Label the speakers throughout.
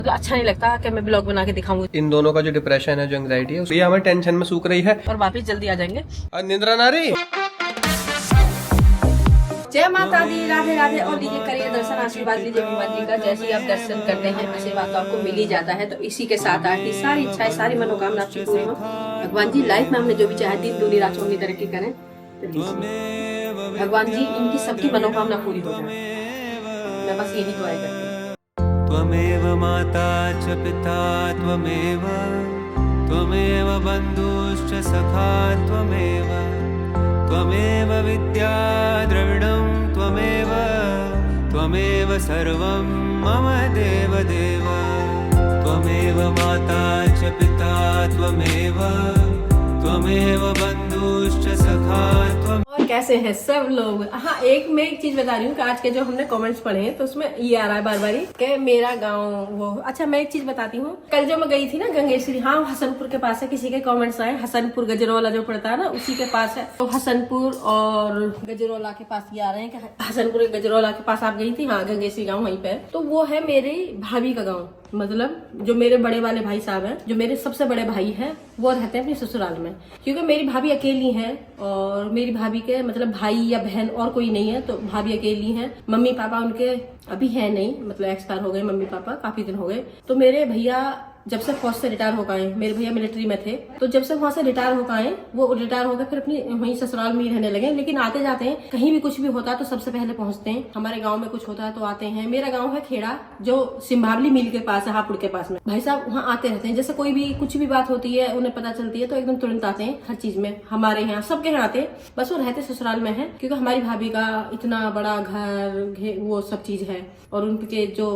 Speaker 1: तो अच्छा नहीं लगता कि मैं ब्लॉग बना के दिखाऊंगी।
Speaker 2: इन दोनों का जो डिप्रेशन है, जो एंग्जाइटी है, ये हमें टेंशन में सूख रही है
Speaker 1: और वापिस जल्दी आ जाएंगे।
Speaker 2: निंद्रा नारी।
Speaker 1: जय माता दी, राधे राधे। और लीजिए करिए दर्शन, आशीर्वाद लीजिए हनुमान जी का। जैसे ही आप दर्शन करते हैं आशीर्वाद तो आपको मिल ही जाता है। तो इसी के साथ आपकी सारी इच्छाएं, सारी मनोकामना आपकी पूरी हो। भगवान जी लाइफ में हमने जो भी चाहे दिन दूनी रात चौगुनी तरक्की करें। भगवान जी इनकी सबकी मनोकामना पूरी हो जाए, मैं बस यही दुआएं करती हूँ।
Speaker 3: त्वमेव माता च पिता त्वमेव, त्वमेव बन्धुश्च सखा त्वमेव, त्वमेव विद्या द्रविणं त्वमेव, त्वमेव सर्वं मम देव देव। त्वमेव माता च पिता त्वमेव, त्वमेव बन्धुश्च सखा त्वमेव।
Speaker 1: और कैसे हैं सब लोग? हाँ, मैं एक चीज बता रही हूँ कि आज के जो हमने कमेंट्स पढ़े हैं तो उसमें ये आ रहा है बार बार कि मेरा गांव वो। अच्छा, मैं एक चीज बताती हूँ। कल जो मैं गई थी ना गंगेश्वरी, हाँ हसनपुर के पास है। किसी के कमेंट्स आए हसनपुर गजरौला जो पड़ता है ना उसी के पास है। तो हसनपुर और गजरौला के पास ये आ रहे हैं कि हसनपुर गजरौला के पास आप गई थी। हाँ, गंगेश्वरी गाँव वहीं पे। तो वो है मेरी भाभी का गाँव, मतलब जो मेरे बड़े वाले भाई साहब हैं, जो मेरे सबसे बड़े भाई हैं, वो रहते हैं अपने ससुराल में। क्योंकि मेरी भाभी अकेली है और मेरी भाभी के मतलब भाई या बहन और कोई नहीं है, तो भाभी अकेली है। मम्मी पापा उनके अभी है नहीं, मतलब एक्सपायर हो गए मम्मी पापा, काफी दिन हो गए। तो मेरे भैया जब से फौज से रिटायर होकर आए, मेरे भैया मिलिट्री में थे, तो जब से वहां से रिटायर होकर आए, वो रिटायर होकर फिर अपनी वहीं ससुराल में ही रहने लगे। लेकिन आते जाते हैं, कहीं भी कुछ भी होता है तो सबसे पहले पहुंचते हैं। हमारे गांव में कुछ होता है तो आते हैं। मेरा गांव है खेड़ा, जो सिम्भावली मिल के पास है, हापुड़ के पास में। भाई साहब वहाँ आते रहते हैं। जैसे कोई भी कुछ भी बात होती है, उन्हें पता चलती है तो एकदम तुरंत आते हैं हर चीज में। हमारे यहाँ सबके यहाँ आते हैं, बस वो रहते ससुराल में है। क्योंकि हमारी भाभी का इतना बड़ा घर वो सब चीज है, और उनके जो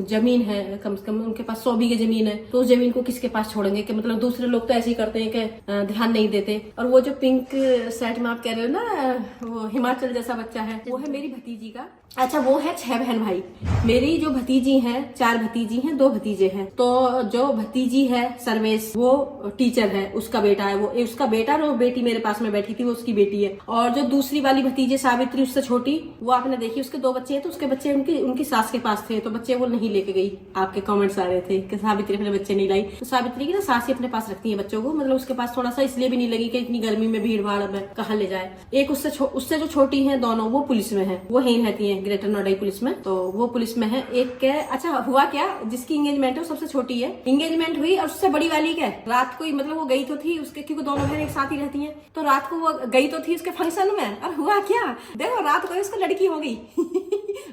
Speaker 1: जमीन है कम से कम उनके पास 100 बीघे जमीन है। तो उस जमीन को किसके पास छोड़ेंगे? कि मतलब दूसरे लोग तो ऐसे ही करते हैं कि ध्यान नहीं देते। और वो जो पिंक शर्ट में आप कह रहे हो ना, वो हिमाचल जैसा बच्चा है, वो है मेरी भतीजी का। अच्छा, वो है 6 बहन भाई। मेरी जो भतीजी है, 4 भतीजी हैं, 2 भतीजे हैं। तो जो भतीजी है सर्वेश, वो टीचर है, उसका बेटा है। वो उसका बेटा और बेटी मेरे पास में बैठी थी, वो उसकी बेटी है। और जो दूसरी वाली भतीजी सावित्री, उससे छोटी, वो आपने देखी, उसके 2 बच्चे हैं। तो उसके बच्चे उनकी सास के पास थे, तो बच्चे वो नहीं लेके गई। आपके कमेंट्स आ रहे थे कि सावित्री अपने बच्चे नहीं लाई। तो सावित्री की ना सास ही अपने पास रखती है बच्चों को, मतलब उसके पास थोड़ा सा इसलिए भी नहीं लगी कि इतनी गर्मी में भीड़ भाड़ में कहाँ ले जाए। एक उससे जो छोटी है दोनों, वो पुलिस में है, वो यहीं रहती है ग्रेटर नोएडा पुलिस में। तो वो पुलिस में है। एक के अच्छा हुआ क्या, जिसकी एंगेजमेंट है वो सबसे छोटी है, एंगेजमेंट हुई। और उससे बड़ी वाली क्या रात को ही, मतलब वो गई तो थी उसके, क्योंकि दोनों बहन एक साथ ही रहती हैं, तो रात को वो गई तो थी उसके फंक्शन में। और हुआ क्या देखो, रात को उसको लड़की हो गई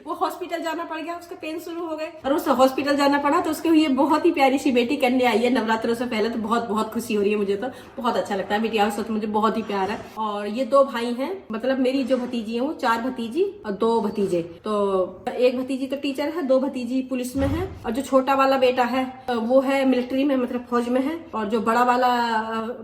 Speaker 1: वो हॉस्पिटल जाना पड़ गया, उसके पेन शुरू हो गए और उसे हॉस्पिटल जाना पड़ा। तो उसके ये बहुत ही प्यारी सी बेटी करने आई है नवरात्रों से पहले। तो बहुत बहुत खुशी हो रही है मुझे, तो बहुत अच्छा लगता है। बेटिया से तो मुझे बहुत ही प्यार है। और ये 2 भाई हैं, मतलब मेरी जो भतीजी है वो 4 भतीजी और 2 भतीजे। तो एक भतीजी तो टीचर है, 2 भतीजी पुलिस में है। और जो छोटा वाला बेटा है वो है मिलिट्री में, मतलब फौज में है। और जो बड़ा वाला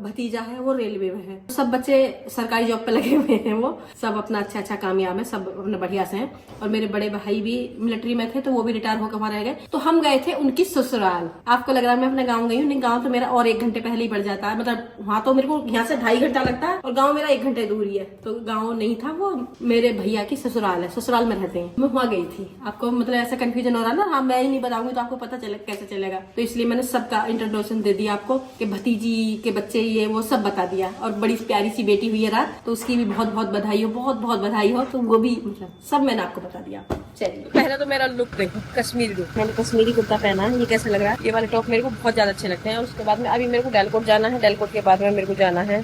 Speaker 1: भतीजा है वो रेलवे में है। सब बच्चे सरकारी जॉब पे लगे हुए हैं, वो सब अपना अच्छा कामयाब है, सब अपने बढ़िया से हैं। और मेरे बड़े भाई भी मिलिट्री में थे, तो वो भी रिटायर होकर वहां रह गए। तो हम गए थे उनकी ससुराल। आपको लग रहा है मैं अपने गाँव गई हूँ? नहीं, गाँव तो मेरा और 1 घंटे पहले ही पड़ जाता है। मतलब वहाँ तो मेरे को यहाँ से 2.5 घंटा लगता है और गाँव मेरा 1 घंटे दूरी है। तो गाँव नहीं था, वो मेरे भैया की ससुराल है, ससुराल में रहते हैं। मैं वहाँ गई थी। आपको मतलब ऐसा कंफ्यूजन हो रहा ना? हाँ, मैं ही नहीं बताऊंगी तो आपको पता कैसे चलेगा? तो इसलिए मैंने सबका इंट्रोडक्शन दे दिया आपको कि भतीजी के बच्चे ये वो सब बता दिया। और बड़ी प्यारी सी बेटी हुई है रात, तो उसकी भी बहुत बहुत बधाई हो, बहुत बहुत बधाई हो। तो वो भी मतलब सब मैंने आपको बता दिया। चलिए, पहले तो मेरा लुक देखो, कश्मीरी लुक। मैंने कश्मीरी कुर्ता पहना है, ये कैसा लग रहा है? ये वाले टॉप मेरे को बहुत ज्यादा अच्छे लगते हैं। और उसके बाद में अभी मेरे को डेलकोट जाना है। डेलकोट के बाद में मेरे को जाना है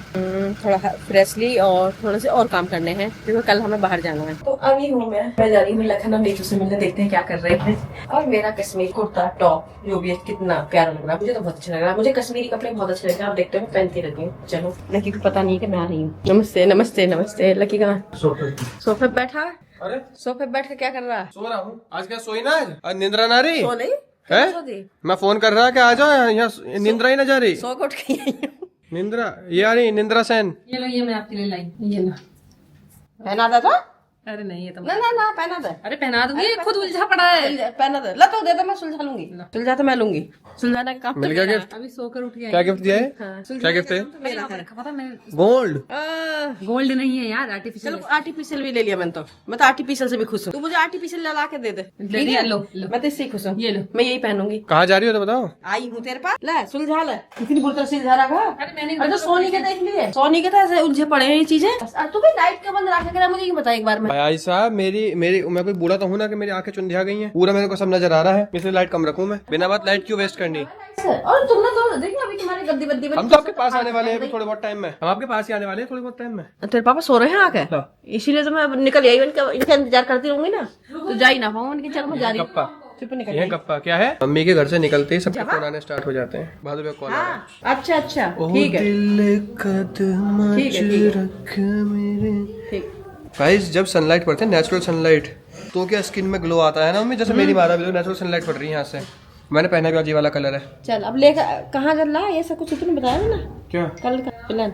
Speaker 1: थोड़ा फ्रेशली और थोड़े से और काम करने हैं, क्योंकि कल हमें बाहर जाना है। तो अभी हूँ मैं जा रही हूँ लखनऊ नीतू से मिलने, देखते हैं क्या कर रहे हैं। और मेरा कश्मीरी कुर्ता टॉप जो भी है कितना प्यारा लग रहा है, मुझे तो बहुत अच्छा लग रहा है। मुझे कश्मीरी कपड़े बहुत अच्छे लगते हैं, आप देखते हो मैं पहनती रहती हूँ। चलो, लकी को पता नहीं है कि मैं आ रही हूँ। नमस्ते नमस्ते नमस्ते। लकी कहाँ? सोफे पे बैठा।
Speaker 2: अरे
Speaker 1: सोफे पे बैठ के क्या कर रहा है?
Speaker 2: सो रहा हूँ। आज क्या सोई ना? आज निंद्रा नारी
Speaker 1: सो नहीं
Speaker 2: है? मैं फोन कर रहा कि आ जाओ, यहाँ निंद्रा ही ना जा रही।
Speaker 1: सो को उठ के आई हूँ।
Speaker 2: निंद्रा ये आ रही, निंद्रा सेन।
Speaker 1: ये लो, ये मैं आपके लिए लाई। ये लो, पहना था। अरे नहीं ये तो ना पहना दे।
Speaker 4: अरे पहना दूंगी, खुद उलझा पड़ा है।
Speaker 1: पहना दे, ला तो दे दे, मैं सुलझा लूंगी। सुलझा तो मैं लूंगी, सुलझाने का काम
Speaker 2: मिल गया गिफ्ट?
Speaker 4: अभी सोकर उठ गया।
Speaker 2: क्या गिफ्ट दिया है? क्या गिफ्ट है?
Speaker 4: पता मैं
Speaker 2: गोल्ड।
Speaker 4: गोल्ड नहीं है यार, आर्टिफिशियल।
Speaker 1: चलो आर्टिफिशियल भी ले लिया मैंने तो। मैं तो आर्टिफिशियल से भी खुश हूँ। तू मुझे आर्टिफिशियल ला के दे दे।
Speaker 4: ले लिया, लो लो।
Speaker 1: मैं तो इससे ही खुश हूँ।
Speaker 4: ये लो।
Speaker 1: मैं यही पहनूंगी।
Speaker 2: कहाँ जा रही हो तो बताओ।
Speaker 1: आई हूँ तेरे पास, ले सुलझा ले। इतनी बुरी तरह सुलझा रखा।
Speaker 4: अरे मैंने
Speaker 1: अरे तो सोनी के देख लिए, सोनी के तो ऐसे उलझे पड़े हैं ये चीजें। तू भी लाइट का बंद रखा कर, मुझे ये बता एक बार में।
Speaker 2: भाई साहब मेरी मैं कोई बूढ़ा तो हूँ ना कि मेरी आंखें चुंधिया गई हैं। पूरा मेरे को सब नजर आ रहा है, इसलिए लाइट कम रखूं मैं। बिना बात लाइट क्यों वेस्ट करनी।
Speaker 1: और तुमने तो देखिए अभी तुम्हारी गद्दी बद्दी
Speaker 2: हम तो आपके पास आने वाले हैं अभी थोड़े बहुत टाइम में। हम आपके पास ही आने वाले हैं थोड़े बहुत टाइम में।
Speaker 1: तेरे पापा सो रहे हैं आके, इसीलिए तो मैं अब निकल आई। इनका इंतजार करती रहूंगी ना, तो जा ही ना पाऊंगी। उनके चल मैं जा रही हूँ।
Speaker 2: गप्पा
Speaker 1: चुप निकल
Speaker 2: ये गप्पा क्या है? मम्मी के घर से निकलते ही सबके फोन आने स्टार्ट हो जाते हैं। बहादुर का कॉल आ रहा है।
Speaker 1: अच्छा अच्छा ठीक है ठीक है ठीक।
Speaker 2: गाइस जब सनलाइट पड़ती है, नेचुरल सनलाइट, तो क्या स्किन में ग्लो आता है ना मम्मी? जैसे मेरी मारा भी तो नेचुरल सनलाइट पड़ रही है यहाँ से। मैंने पहना भी अजीब वाला कलर है।
Speaker 1: चल अब लेकर कहाँ चल रहा है ये सब कुछ तूने बताया ना?
Speaker 2: क्या
Speaker 1: कल का प्लान?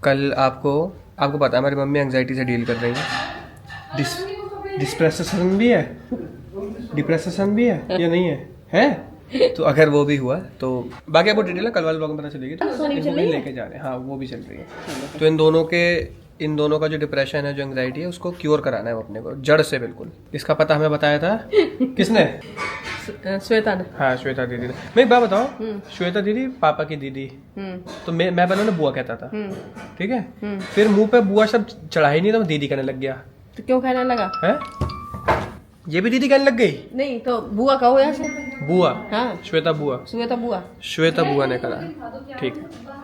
Speaker 2: कल आपको पता है हमारी मम्मी एंग्जाइटी से डील कर रही है। डिप्रेशन भी है, डिप्रेशन भी है या नहीं है? तो अगर वो भी हुआ तो बाकी आपको डिटेल कल वाले ब्लॉग में पता चलेगी। तो इनको भी लेके जा रहे हैं। हाँ वो भी चल रही है। तो इन दोनों का जो डिप्रेशन है, जो एंग्जाइटी है, उसको क्योर कराना है अपने को जड़ से बिल्कुल। इसका पता हमें बताया था किसने?
Speaker 1: श्वेता ने।
Speaker 2: हाँ श्वेता दीदी ने। मैं एक बात बताओ, श्वेता दीदी पापा की दीदी, तो मैं पहले उन्हें बुआ कहता था, ठीक है? फिर मुंह पे बुआ शब्द चढ़ा ही नहीं था, मैं दीदी कहने लग गया।
Speaker 1: तो क्यों कहने लगा?
Speaker 2: है ये भी दीदी कहने लग गई?
Speaker 1: नहीं तो बुआ कहो यहाँ से।
Speaker 2: बुआ?
Speaker 1: हाँ
Speaker 2: श्वेता बुआ। श्वेता बुआ ने करा, ठीक है।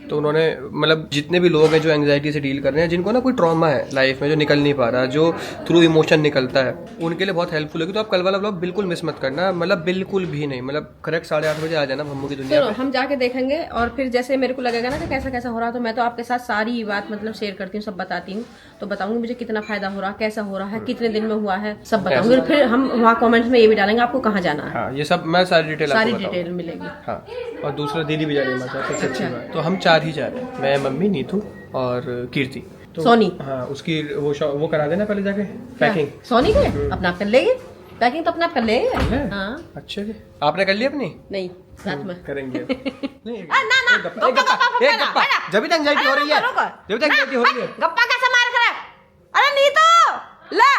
Speaker 2: तो उन्होंने मतलब जितने भी लोग हैं जो एंग्जाइटी से डील कर रहे हैं, जिनको ना कोई ट्रॉमा है लाइफ में, जो निकल नहीं पा रहा, जो थ्रू इमोशन निकलता है, उनके लिए बहुत हेल्पफुल होगी। तो आप कल वाला व्लॉग बिल्कुल मिस मत करना, मतलब बिल्कुल भी नहीं। मतलब करेक्ट 8:30 बजे आ जाना भम्मू की दुनिया
Speaker 1: पे। हम जाके देखेंगे और फिर जैसे मेरे को लगेगा ना कि कैसा कैसा हो रहा, तो मैं तो आपके साथ सारी बात मतलब शेयर करती हूँ, सब बताती हूँ। तो बताऊंगी मुझे कितना फायदा हो रहा, कैसा हो रहा है, कितने दिन में हुआ है, सब बताऊंगी। फिर हम वहाँ कमेंट्स में ये भी डालेंगे आपको कहाँ जाना है।
Speaker 2: हाँ ये सब मैं सारी डिटेल
Speaker 1: मिलेगी।
Speaker 2: हाँ और दूसरा दीदी भी जा रही है सबसे अच्छी बात। तो हम 4 ही जा रहे हैं, मैं, मम्मी, नीतू और कीर्ति। तो
Speaker 1: सोनी।
Speaker 2: हाँ उसकी वो करा देना पहले जाके पैकिंग।
Speaker 1: सोनी के अपना कर लेंगे पैकिंग, तो अपना कर लेंगे। हाँ
Speaker 2: अच्छे से आपने कर लिया अपनी?
Speaker 1: नहीं साथ में
Speaker 2: करेंगे। नहीं
Speaker 1: ना
Speaker 2: जब तक एंजाइटी हो रही है, जब तक एंजाइटी हो रही है।
Speaker 1: गप्पा कैसे मार करे? अरे नीतू ले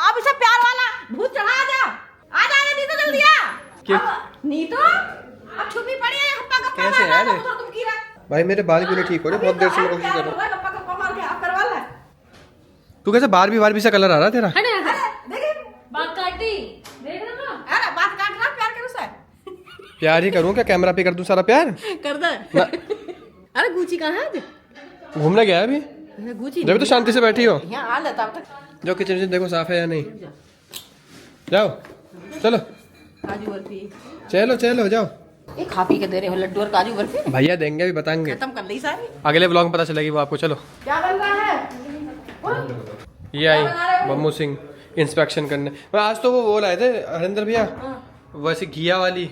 Speaker 1: अब इसे प्यार वाला भूत चढ़ा आ जा नीतू जल्दी आ। नीतू अब छुपी पड़ी है गप्पा गप्पा
Speaker 2: कैसे यार?
Speaker 1: तुम की रहा
Speaker 2: भाई मेरे बाल क्यों नहीं ठीक हो रहे? बहुत देर से मैं कोशिश कर रहा हूँ।
Speaker 1: गप्पा गप्पा मार के आप करवा ले।
Speaker 2: तू कैसे बार भी सा कलर आ रहा तेरा?
Speaker 4: बात काटी देख रहा ना।
Speaker 1: अरे बात काट रहा, प्यार करो सर।
Speaker 2: प्यार ही करूँ क्या? कैमरा पे कर दूं सारा प्यार?
Speaker 1: कर दे। अरे गुची कहाँ है?
Speaker 2: घूमने गया अभी?
Speaker 1: गुची
Speaker 2: जब तो शांति से बैठी हो।
Speaker 1: यहाँ आ लेता तक।
Speaker 2: जाओ किचन देखो साफ है या नहीं। जाओ चलो
Speaker 1: काजू बर्फी
Speaker 2: चलो जाओ।
Speaker 1: ये खा पी के दे रहे हो लड्डू और काजू बर्फी?
Speaker 2: भैया देंगे अभी बताएंगे,
Speaker 1: खत्म कर ली सारी।
Speaker 2: अगले ब्लॉग में पता चलेगी वो आपको। चलो
Speaker 1: क्या बन रहा है?
Speaker 2: ये आई मम्मू सिंह इंस्पेक्शन करने। मैं आज तो वो लाए थे हरिंदर भैया, वैसे घिया वाली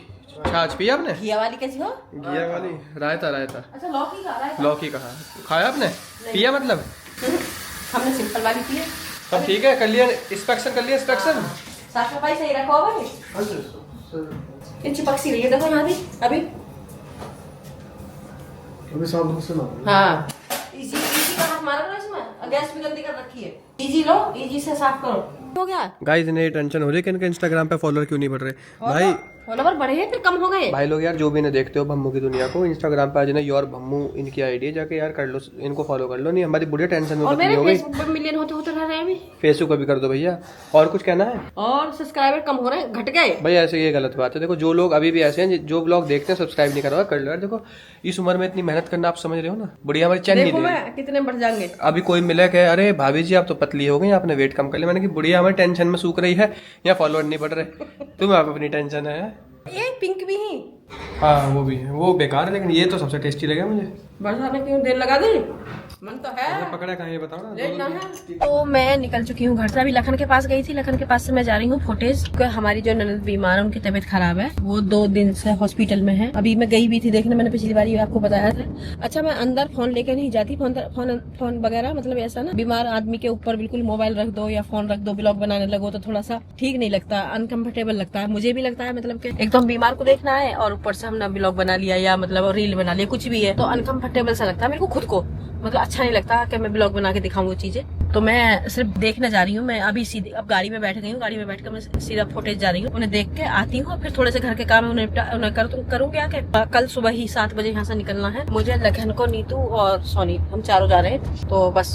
Speaker 2: छाछ पी आपने?
Speaker 1: घिया वाली कैसी हो?
Speaker 2: घिया वाली रायता।
Speaker 1: अच्छा लौकी खा रहा है?
Speaker 2: लौकी कहा खाया आपने? पिया मतलब?
Speaker 1: हमने सिंपल वाली पी है।
Speaker 2: सब ठीक है, कर लिया इंस्पेक्शन, कर लिया इंस्पेक्शन।
Speaker 1: साफ सफाई सही रखो भाई। ये चिपक सी रही है देखो यहाँ भी अभी हाँ। इजी का हाथ मारा करो इसमें, गैस भी गंदी कर रखी है। इजी लो, इजी से साफ करो। हो गया
Speaker 2: गाइस इन्हें टेंशन हो रही है कि इनके इंस्टाग्राम पे फॉलोअर क्यों नहीं बढ़ रहे। भाई
Speaker 1: फॉलोवर बढ़े हैं फिर कम हो गए।
Speaker 2: भाई लोग यार जो भी इन्हें देखते हो भम्मू की दुनिया को, इंस्टाग्राम पे आज ना योर भम्मू इनकी आईडी है, जाके यार कर लो, इनको फॉलो कर लो। नहीं हमारी बुढ़िया टेंशन में
Speaker 1: और
Speaker 2: खत्म
Speaker 1: मेरे
Speaker 2: हो गई।
Speaker 1: फेसबुक पे मिलियन होते रह रहे हैं अभी।
Speaker 2: फेसबुक पे भी कर दो भैया। और कुछ कहना है?
Speaker 1: और सब्सक्राइबर कम हो रहे हैं, घट गए
Speaker 2: भाई ऐसे ये गलत बात है। देखो जो लोग अभी भी ऐसे हैं जो ब्लॉग देखते हैं सब्सक्राइब नहीं करवा, कर लो यार। देखो इस उम्र में इतनी मेहनत करना आप समझ रहे हो ना। बुढ़िया हमारी चैन नहीं दे।
Speaker 1: कितने बढ़ जाएंगे।
Speaker 2: अभी कोई मिला कि अरे भाभी जी आप तो पतली हो गई, आपने वेट कम कर लिया। मैंने कि बुढ़िया हमारी टेंशन में सूख रही है या फॉलोअर नहीं बढ़ रहे। तुम आप अपनी टेंशन है।
Speaker 1: ये पिंक भी है।
Speaker 2: हाँ वो भी है, वो बेकार है लेकिन ये तो सबसे टेस्टी लगा मुझे।
Speaker 1: बरसा में क्यों देर लगा दी? मन तो है,
Speaker 2: पकड़ा कहाँ ये बताओ ना।
Speaker 1: लेट ना है। तो मैं निकल चुकी हूँ घर से। अभी लखन के पास गई थी, लखन के पास से मैं जा रही हूँ फुटेज। हमारी जो ननद बीमार है, उनकी तबीयत खराब है, वो 2 दिन से हॉस्पिटल में है। अभी मैं गई भी थी देखने, मैंने पिछली बार आपको बताया था। अच्छा, मैं अंदर फोन लेके नहीं जाती, फोन वगैरह, मतलब ऐसा ना बीमार आदमी के ऊपर बिल्कुल मोबाइल रख दो या फोन रख दो, ब्लॉग बनाने लगो तो थोड़ा सा ठीक नहीं लगता, अनकंफर्टेबल लगता है। मुझे भी लगता है, मतलब कि एक तो हम बीमार को देखना है और ऊपर से हमने ब्लॉग बना लिया या मतलब रील बना लिया, कुछ भी है तो अनकंफर्टेबल सा लगता है मेरे को खुद को। मतलब अच्छा नहीं लगता कि मैं ब्लॉग बना के दिखाऊं वो चीजें। तो मैं सिर्फ देखने जा रही हूँ। मैं अभी सीधे अब गाड़ी में बैठ गई हूँ, गाड़ी में बैठ कर मैं सीधा फुटेज जा रही हूँ। उन्हें देख के आती हूँ, फिर थोड़े से घर के काम उन्हें करूँगी आके। कल सुबह ही 7 बजे यहाँ से निकलना है मुझे। लखन को, नीतू और सोनी, हम चारों जा रहे हैं। तो बस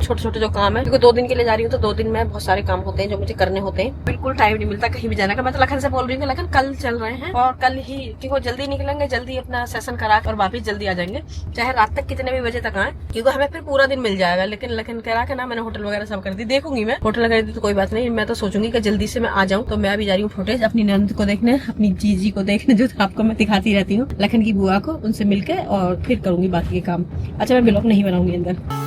Speaker 1: छोटे छोटे जो काम है, क्योंकि 2 दिन के लिए जा रही हूँ तो 2 दिन में बहुत सारे काम होते हैं जो मुझे करने होते हैं। बिल्कुल टाइम नहीं मिलता कहीं भी जाने का। मैं तो लखन से बोल रही हूँ लखन कल चल रहे हैं और कल ही, क्योंकि जल्दी निकलेंगे, जल्दी अपना सेशन करा कर वापिस जल्दी आ जाएंगे, चाहे रात तक कितने भी बजे तक आए, क्योंकि हमें फिर पूरा दिन मिल जाएगा। लेकिन लखन कह रहा है ना, मैंने होटल वगैरह सब कर दी, देखूंगी मैं। होटल कर दी तो कोई बात नहीं, मैं तो सोचूंगी कि जल्दी से मैं आ जाऊं। तो मैं अभी जा रही हूँ फुटेज अपनी ननद को देखने, अपनी जीजी को देखने, जो आपको मैं दिखाती रहती हूँ, लखन की बुआ को, उनसे मिलके और फिर करूंगी बाकी के काम। अच्छा, मैं ब्लॉग नहीं बनाऊंगी अंदर।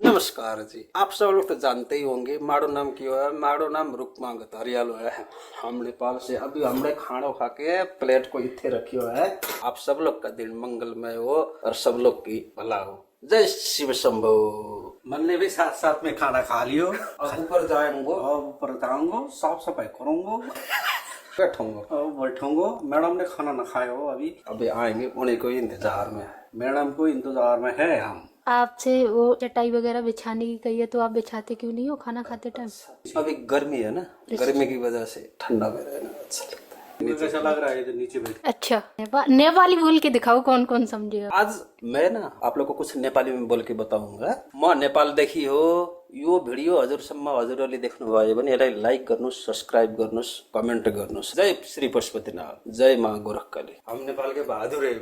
Speaker 5: नमस्कार जी, आप सब लोग तो जानते ही होंगे मारो नाम क्यों है। मारो नाम रुकमांगत हरियालो है। हम नेपाल से अभी हमने खाना खा के प्लेट को इथे रखी हुआ है। आप सब लोग का दिन मंगलमय हो और सब लोग की भला हो। जय शिव शंभो।
Speaker 6: मैंने भी साथ साथ में खाना खा लियो और ऊपर जाऊंगा और ऊपर जाऊंगा, साफ सफाई करूंगा, बैठूंगा। मैडम ने खाना न खाया हो अभी आएंगे, उन्हीं को इंतजार में है। मैडम को इंतजार में है हम।
Speaker 7: आपसे वो चटाई वगैरह बिछाने की कही है तो आप बिछाते क्यों नहीं हो खाना खाते टाइम?
Speaker 5: अभी गर्मी है ना, गर्मी की वजह से ठंडा में रहना अच्छा लगता है।
Speaker 6: कैसा लग रहा है जो नीचे बैठ?
Speaker 7: अच्छा, नेपाली बोल के दिखाओ, कौन कौन समझेगा।
Speaker 5: आज मैं ना आप लोग को कुछ नेपाली में बोल के बताऊंगा। म नेपाल देखी हो, यो भिडियो हजुरसम्म हजुरहरूले देख्नुभयो भने यसलाई लाइक गर्नुहोस्, सब्सक्राइब गर्नुहोस्, कमेन्ट गर्नुहोस्। जय श्री पशुपतिनाथ, जय माँ गोरखकाली। हम नेपाल के बहादुर है।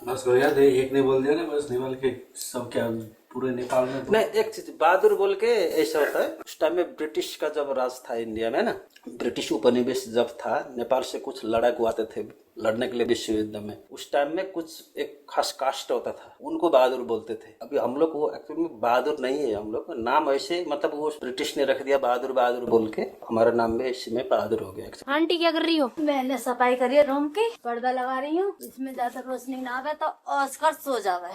Speaker 6: बस भैया एक ने बोल दिया ना, बस नेपाल के सब क्या पूरे नेपाल में
Speaker 5: नहीं, एक चीज बहादुर बोल के ऐसा होता है। उस टाइम में ब्रिटिश का जब राज था इंडिया में ना, ब्रिटिश उपनिवेश जब था, नेपाल से कुछ लड़ाकू आते थे लड़ने के लिए विश्व युद्ध में। उस टाइम में कुछ एक खास कास्ट होता था, उनको बहादुर बोलते थे। अभी हम लोग वो एक्चुअली में बहादुर नहीं है, हम लोग नाम ऐसे मतलब वो ब्रिटिश ने रख दिया बहादुर बहादुर बोल के, हमारा नाम भी इसी में बहादुर हो गया।
Speaker 7: आंटी क्या कर रही हो?
Speaker 8: मैंने सफाई करी है रूम की, पर्दा लगा रही हूँ, इसमें ज्यादा रोशनी ना आवे तो ऑस्कर सो जावे।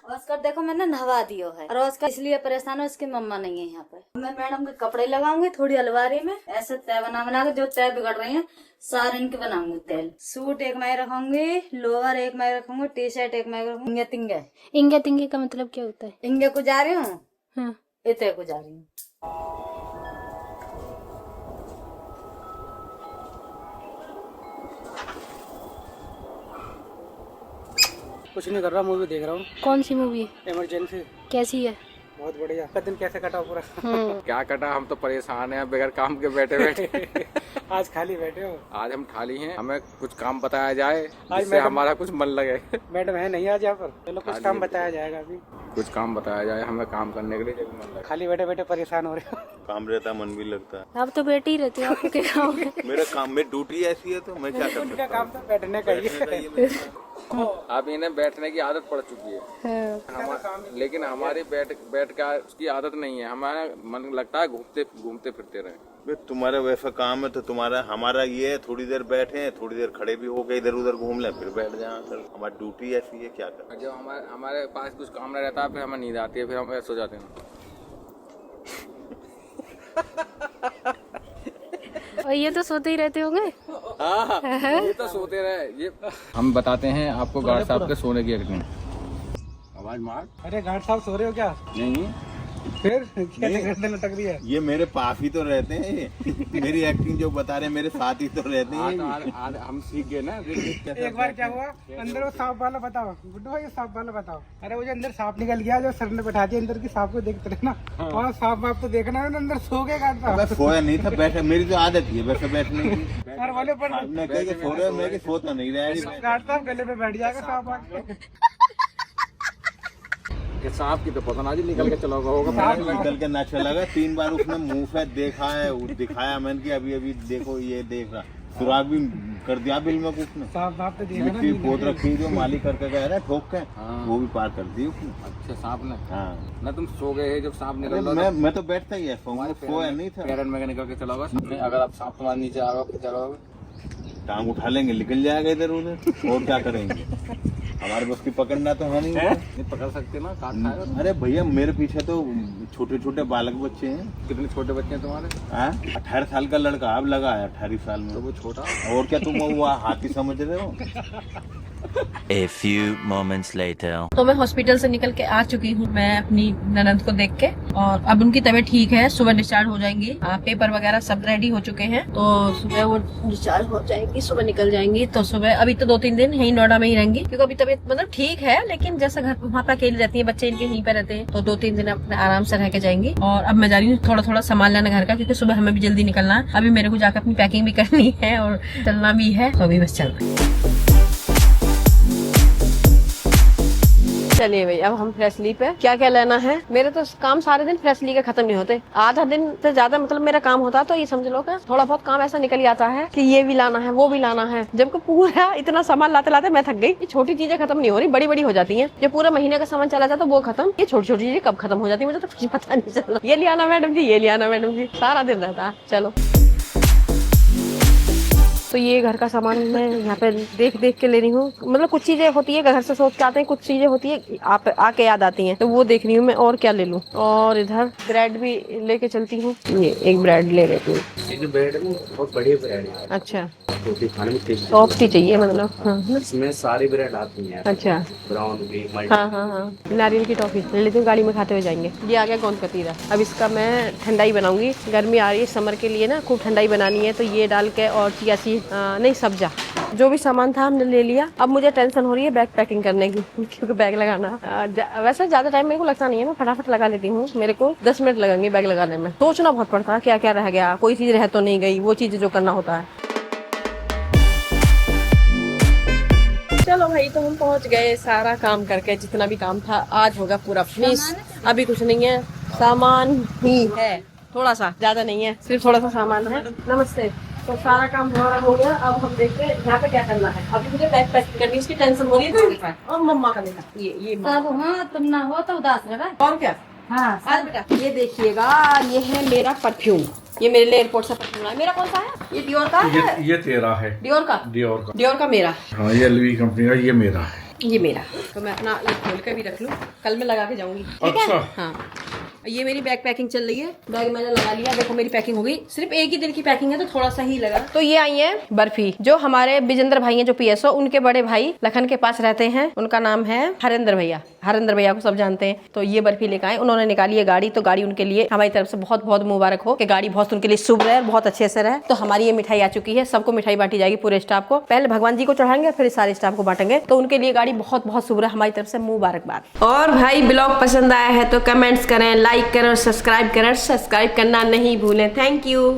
Speaker 8: ऑस्कर देखो मैंने नहवा दियो है, और ऑस्कर इसलिए परेशान है, उसकी मम्मा नहीं है यहाँ पे। मैं मैडम के कपड़े लगाऊंगी थोड़ी अलमारी में, ऐसे तय बना के, जो तय बिगड़ रही है सारे इनके बनाऊंगी। तेल सूट एक मैं रखूंगी, लोअर एक मैं रखूंगी, टी शर्ट एक मैं रखूंगी। तिंगे
Speaker 7: इंगे तिंगे का मतलब क्या होता है?
Speaker 8: इंगे को जा रही हूँ,
Speaker 7: हाँ।
Speaker 8: इतने को जा रही हूँ।
Speaker 9: कुछ नहीं कर रहा, मूवी देख रहा हूँ।
Speaker 7: कौन सी मूवी है?
Speaker 9: इमरजेंसी।
Speaker 7: कैसी है?
Speaker 9: बहुत बढ़िया। का दिन कैसे कटा पूरा?
Speaker 10: क्या कटा, हम तो परेशान हैं बगैर काम के बैठे बैठे।
Speaker 9: आज खाली बैठे हो?
Speaker 10: आज हम खाली हैं, हमें कुछ काम बताया जाए
Speaker 9: आज
Speaker 10: जिससे हमारा कुछ मन लगे।
Speaker 9: मैडम है नहीं आज यहाँ पर, चलो कुछ काम बताया जाएगा अभी।
Speaker 10: कुछ काम बताया जाए हमें काम करने के लिए, जब मन लगे।
Speaker 9: खाली बैठे बैठे परेशान हो रहे हो?
Speaker 11: काम रहता मन भी लगता है।
Speaker 7: आप तो बैठे ही रहते हो, आपको क्या काम है?
Speaker 11: मेरा काम में ड्यूटी ऐसी है तो मैं क्या कर सकता हूँ।
Speaker 9: काम तो बैठने का ही है।
Speaker 10: अब इन्हें बैठने की आदत पड़ चुकी है, लेकिन हमारी बैठ का उसकी आदत नहीं है। हमारा मन लगता है घूमते फिरते रहे।
Speaker 11: तुम्हारा वैसा काम है तो तुम्हारा हमारा ये है, थोड़ी देर बैठे, थोड़ी देर खड़े भी हो गए, इधर उधर घूम ले, फिर बैठ जाए। हमारी ड्यूटी ऐसी है, क्या कर।
Speaker 10: जब हमारे पास कुछ काम नहीं रहता, फिर हमें नींद आती है, फिर हम सो जाते हैं।
Speaker 7: और ये तो सोते ही रहते होंगे।
Speaker 10: हाँ, ये तो सोते रहे। ये हम बताते हैं आपको गार्ड साहब के सोने की एक्टिंग। आवाज मार।
Speaker 9: अरे गार्ड साहब सो रहे हो क्या?
Speaker 11: नहीं,
Speaker 9: फिर कैसे गर्दन लटक रही है?
Speaker 11: ये मेरे पास ही तो रहते हैं। मेरी एक्टिंग जो बता रहे मेरे साथ ही तो रहते हैं।
Speaker 10: हम सीख गए ना।
Speaker 9: एक बार क्या हुआ, अंदर वो सांप वाला बताओ बुड्ढू भाई, सांप वाला बताओ। अरे वो जो अंदर सांप निकल गया, जो सर ने बैठा दिया अंदर की सांप को देखते रहे ना, वहाँ सांप वाप तो देखना है, अंदर सो गए गार्ड साहब।
Speaker 11: सोया नहीं था, बैठा। मेरी तो आदत ही है वैसे बैठने की।
Speaker 9: सर वाले पर
Speaker 11: सो रहे, मैं सोता नहीं रहा।
Speaker 9: गार्ड साहब गले पे बैठ जाएगा सांप आके।
Speaker 10: कि सांप की तो पता ना जी निकल के चला होगा।
Speaker 11: निकल के ना चला गया 3 बार उसने मुंह पे देखा है, दिखाया मैंने कि अभी अभी देखो ये देख रहा, सुराग भी कर दिया बिल में उसने।
Speaker 9: सांप तो देखा ना,
Speaker 11: पोत रखी जो मालिक करके गया ना ठोक के, वो भी पार कर दी उसने।
Speaker 10: अच्छा सांप ने?
Speaker 11: हाँ
Speaker 10: ना तुम सो गए जब सांप निकल रहा?
Speaker 11: मैं तो बैठता ही है, सोया नहीं था।
Speaker 10: पैरन में निकल के चला होगा। अगर आप सांप तुम्हारे नीचे आ गए चलोगे,
Speaker 11: टांग उठा लेंगे, निकल जाएगा इधर उधर, और क्या करेंगे। हमारे बस की पकड़ना तो है नहीं
Speaker 10: पकड़ सकते ना, काट खाएगा।
Speaker 11: अरे भैया मेरे पीछे तो छोटे छोटे बालक बच्चे हैं।
Speaker 10: कितने छोटे बच्चे हैं तुम्हारे?
Speaker 11: 18 साल का लड़का अब लगा है 18 साल में।
Speaker 10: तो वो छोटा,
Speaker 11: और क्या तुम वो हाथी समझ रहे हो।
Speaker 12: A few moments later.
Speaker 1: तो मैं हॉस्पिटल से निकल के आ चुकी हूँ, मैं अपनी ननद को देख के, और अब उनकी तबीयत ठीक है, सुबह डिस्चार्ज हो जाएंगी। पेपर वगैरह सब रेडी हो चुके हैं, तो सुबह वो डिस्चार्ज हो जाएंगी, सुबह निकल जाएंगी। तो सुबह अभी तो 2-3 दिन यहीं नोएडा में ही रहेंगी, क्योंकि अभी तबीयत मतलब ठीक है, लेकिन जैसा घर वहाँ पे अकेली रहती है, बच्चे इनके यहीं पे रहते हैं, तो 2-3 दिन अपने आराम से रह के जाएंगी। और अब मैं जा रही हूँ थोड़ा सामान लेना घर का, क्योंकि सुबह हमें भी जल्दी निकलना है। अभी मेरे को जाकर अपनी पैकिंग भी करनी है और चलना भी है, तो अभी बस चल रही है। चलिए भाई, अब हम फ्रेशली पे क्या क्या लेना है। मेरे तो काम सारे दिन फ्रेशली के खत्म नहीं होते, आधा दिन से ज्यादा मतलब मेरा काम होता, तो ये समझ लो कि थोड़ा बहुत काम ऐसा निकल आता है कि ये भी लाना है, वो भी लाना है। जबकि पूरा इतना सामान लाते लाते मैं थक गई। ये छोटी चीजें खत्म नहीं हो रही, बड़ी बड़ी हो जाती है। जो पूरा महीने का सामान चला जाता वो खत्म, ये छोटी छोटी चीजें कब खत्म हो जाती है मुझे तो कुछ पता नहीं चल रहा। ये ले आना मैडम जी, ये ले आना मैडम जी, सारा दिन रहता है। चलो, तो ये घर का सामान मैं यहाँ पे देख देख के ले रही हूँ। मतलब कुछ चीजें होती है घर से सोच के आते हैं, कुछ चीजें होती है आप आके याद आती हैं, तो वो देख रही हूँ मैं और क्या ले लूँ। और इधर ब्रेड भी लेके चलती हूँ, ये एक ब्रेड ले लेती हूँ।
Speaker 10: ये जो ब्रेड है बहुत बढ़िया ब्रेड है।
Speaker 1: अच्छा,
Speaker 10: रोटी खाने में टेस्टी,
Speaker 1: सॉफ्ट ही चाहिए मतलब। हाँ,
Speaker 10: इसमें सारी ब्रेड आती है।
Speaker 1: अच्छा,
Speaker 10: ब्राउन भी, मल्टी।
Speaker 1: हाँ, नारियल की टॉफी ले लेती हूँ, गाड़ी में खाते हुए जाएंगे। ये आ गया गोंद कतीरा। अब इसका मैं ठंडाई बनाऊंगी, गर्मी आ रही है, समर के लिए ना खूब ठंडाई बनानी है, तो ये डाल के और चिया सीड नहीं सब्जा, जो भी सामान था हमने ले लिया। अब मुझे टेंशन हो रही है बैग पैकिंग करने की, क्योंकि बैग लगाना वैसे ज्यादा टाइम मेरे को लगता नहीं है, मैं फटाफट लगा लेती हूँ। मेरे को 10 मिनट लगेंगे बैग लगाने में। सोचना बहुत पड़ता है क्या क्या रह गया, कोई चीज रह तो नहीं गई, वो चीज जो करना होता है। चलो भाई, तो हम पहुंच गए, सारा काम करके, जितना भी काम था आज होगा पूरा फिनिश। अभी कुछ नहीं है, सामान ही है, थोड़ा सा, ज्यादा नहीं है, सिर्फ थोड़ा सा सामान है। नमस्ते। तो सारा काम हमारा हो गया, अब हम देखते हैं यहाँ पे क्या करना है। अभी मुझे बैग पैकिंग करनी, इसकी टेंशन हो रही है। और मम्मा का देखा, ये
Speaker 8: हाँ, तुम ना हो तो उदास रहा।
Speaker 1: और क्या।
Speaker 8: हाँ
Speaker 1: आज बेटा ये देखिएगा, ये है मेरा परफ्यूम, ये मेरे लिए एयरपोर्ट से परफ्यूम है। मेरा कौन सा है? ये डियोर का है।
Speaker 6: ये तेरा है।
Speaker 1: डियोर का? डियोर का मेरा।
Speaker 6: हाँ, ये एलवी कंपनी का, ये मेरा है।
Speaker 1: ये मेरा, तो मैं अपना ये खोल के भी रख लूँ, कल मैं लगा के जाऊंगी। ठीक है। हाँ, ये मेरी बैग पैकिंग चल रही है, बैग मैंने लगा लिया, देखो मेरी पैकिंग हो गई। सिर्फ एक ही दिन की पैकिंग है, तो थोड़ा सा ही लगा। तो ये आई है बर्फी, जो हमारे विजेंद्र भाई हैं, जो PSO, उनके बड़े भाई लखन के पास रहते हैं, उनका नाम है हरेंद्र भैया। हरेंद्र भैया को सब जानते हैं। तो ये बर्फी लेकर आए, उन्होंने निकाली है गाड़ी, तो गाड़ी उनके लिए हमारी तरफ से बहुत बहुत मुबारक हो कि गाड़ी बहुत उनके लिए शुभ रहे, बहुत अच्छे से रहे। तो हमारी ये मिठाई आ चुकी है, सबको मिठाई बांटी जाएगी, पूरे स्टाफ को। पहले भगवान जी को चढ़ाएंगे, फिर सारे स्टाफ को बांटेंगे। तो उनके लिए गाड़ी बहुत बहुत शुभ रहे, हमारी तरफ से मुबारकबाद। और भाई ब्लॉग पसंद आया है तो कमेंट्स करें, लाइक करें और सब्सक्राइब करना नहीं भूलें। Thank you.